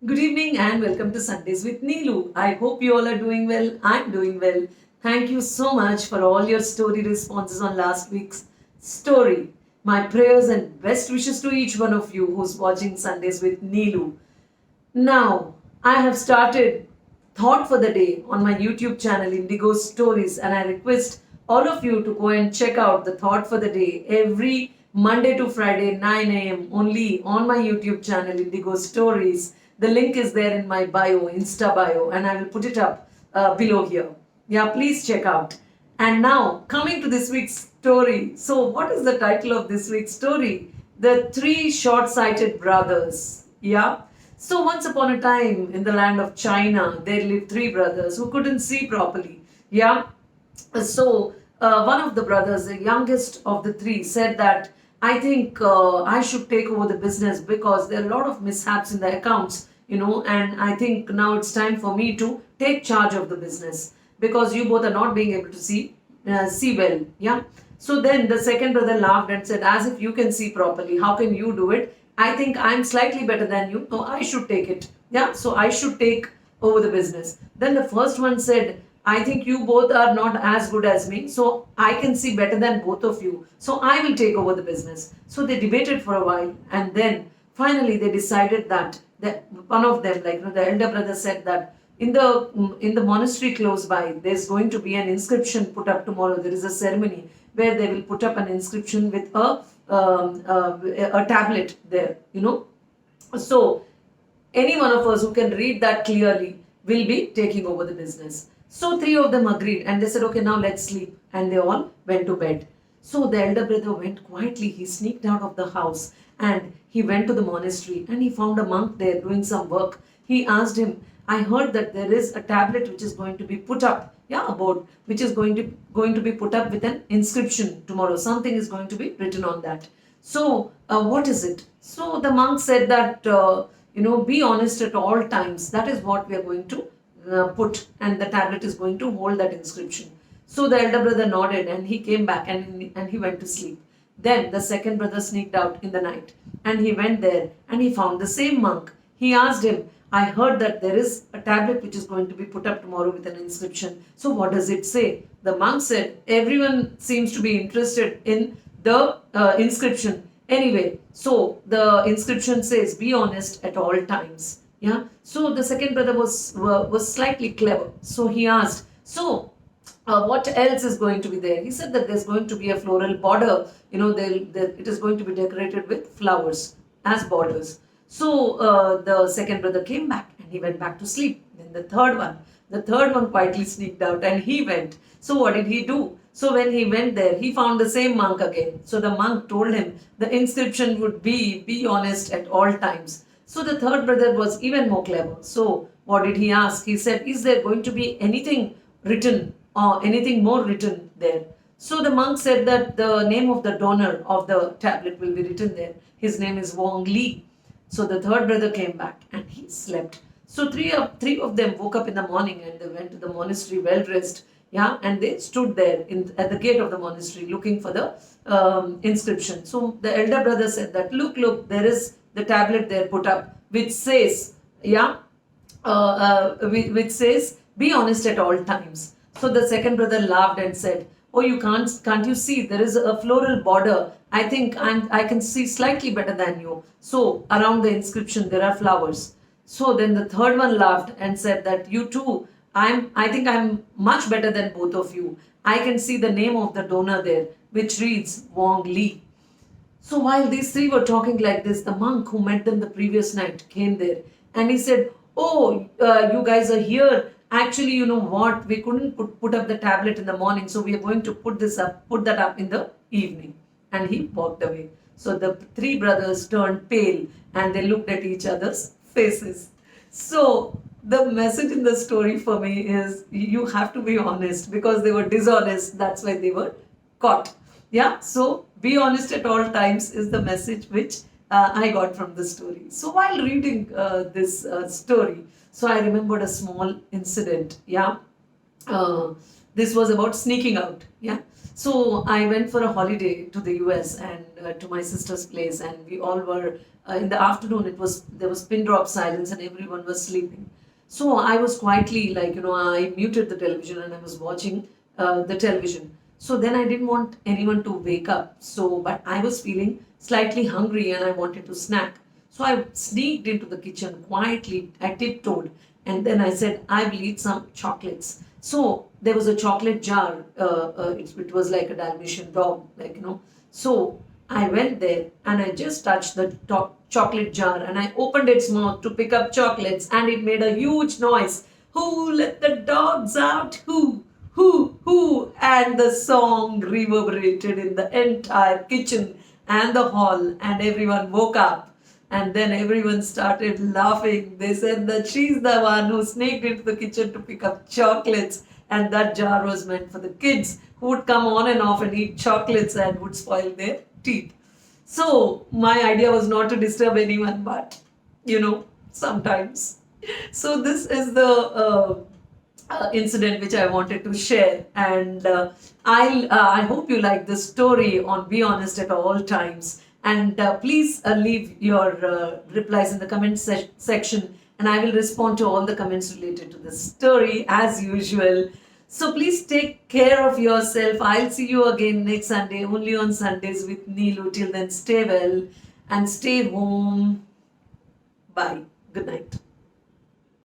Good evening and welcome to Sundays with Neelu. I hope you all are doing well. I'm doing well. Thank you so much for all your story responses on last week's story. My prayers and best wishes to each one of you who's watching Sundays with Neelu. Now, I have started Thought for the Day on my YouTube channel Indigo Stories, and I request all of you to go and check out the Thought for the Day every Monday to Friday 9 a.m. only on my YouTube channel Indigo Stories. The link is there in my bio, Insta bio, and I will put it up below here. Yeah, please check out. And now, coming to this week's story. So, what is the title of this week's story? The Three Short Sighted Brothers. Yeah. So, once upon a time in the land of China, there lived three brothers who couldn't see properly. Yeah. So, one of the brothers, the youngest of the three, said that I think I should take over the business because there are a lot of mishaps in the accounts, and I think now it's time for me to take charge of the business because you both are not being able to see well. Yeah. So then the second brother laughed and said, as if you can see properly, how can you do it? I think I'm slightly better than you, so I should take it. Yeah. So I should take over the business. Then the first one said, I think you both are not as good as me, so I can see better than both of you. So I will take over the business. So they debated for a while, and then finally they decided that one of them, the elder brother, said that in the monastery close by, there's going to be an inscription put up tomorrow. There is a ceremony where they will put up an inscription with a tablet there. So any one of us who can read that clearly will be taking over the business. So three of them agreed and they said, okay, now let's sleep. And they all went to bed. So the elder brother went quietly. He sneaked out of the house and he went to the monastery and he found a monk there doing some work. He asked him, I heard that there is a tablet which is going to be put up, a board, which is going to be put up with an inscription tomorrow. Something is going to be written on that. So what is it? So the monk said that, be honest at all times. That is what we are going to put, and the tablet is going to hold that inscription. So the elder brother nodded and he came back and he went to sleep. Then the second brother sneaked out in the night and he went there and he found the same monk. He asked him, I heard that there is a tablet which is going to be put up tomorrow with an inscription. So what does it say? The monk said, everyone seems to be interested in the inscription. Anyway, so the inscription says, be honest at all times. Yeah. So the second brother was slightly clever. So he asked, so what else is going to be there? He said that there's going to be a floral border. It is going to be decorated with flowers as borders. So the second brother came back and he went back to sleep. Then the third one quietly sneaked out and he went. So what did he do? So when he went there, he found the same monk again. So the monk told him the inscription would be honest at all times. So the third brother was even more clever. So what did he ask? He said, is there going to be anything written or anything more written there? So the monk said that the name of the donor of the tablet will be written there. His name is Wong Li. So the third brother came back and he slept. So three of them woke up in the morning and they went to the monastery well dressed. Yeah, and they stood there at the gate of the monastery looking for the inscription. So the elder brother said that, look, there is the tablet there put up which says, which says, be honest at all times. So the second brother laughed and said, oh, you can't you see there is a floral border? I think I can see slightly better than you. So around the inscription there are flowers. So then the third one laughed and said that you too, I think I'm much better than both of you. I can see the name of the donor there, which reads Wong Li. So while these three were talking like this, the monk who met them the previous night came there and he said, oh, you guys are here. Actually, you know what? We couldn't put up the tablet in the morning, so we are going to put that up in the evening. And he walked away. So the three brothers turned pale and they looked at each other's faces. So the message in the story for me is you have to be honest because they were dishonest. That's why they were caught. Yeah. So be honest at all times is the message which I got from the story. So while reading this story, so I remembered a small incident. Yeah. This was about sneaking out. Yeah. So I went for a holiday to the US and to my sister's place, and we all were in the afternoon. There was pin drop silence, and everyone was sleeping. So I was quietly, like, I muted the television and I was watching the television. So then I didn't want anyone to wake up. So, but I was feeling slightly hungry and I wanted to snack. So I sneaked into the kitchen quietly. I tiptoed and then I said, I will eat some chocolates. So there was a chocolate jar. It was like a Dalmatian dog, like, So I went there and I just touched the chocolate jar and I opened its mouth to pick up chocolates and it made a huge noise. Who let the dogs out? Who? And the song reverberated in the entire kitchen and the hall, and everyone woke up. And then everyone started laughing. They said that she's the one who sneaked into the kitchen to pick up chocolates, and that jar was meant for the kids who would come on and off and eat chocolates and would spoil their teeth. So, my idea was not to disturb anyone, but sometimes. So, this is the incident which I wanted to share, and I hope you like this story on Be Honest at All Times. And please leave your replies in the comment section, and I will respond to all the comments related to this story as usual. So please take care of yourself. I'll see you again next Sunday, only on Sundays with Neelu. Till then, stay well and stay home. Bye. Good night.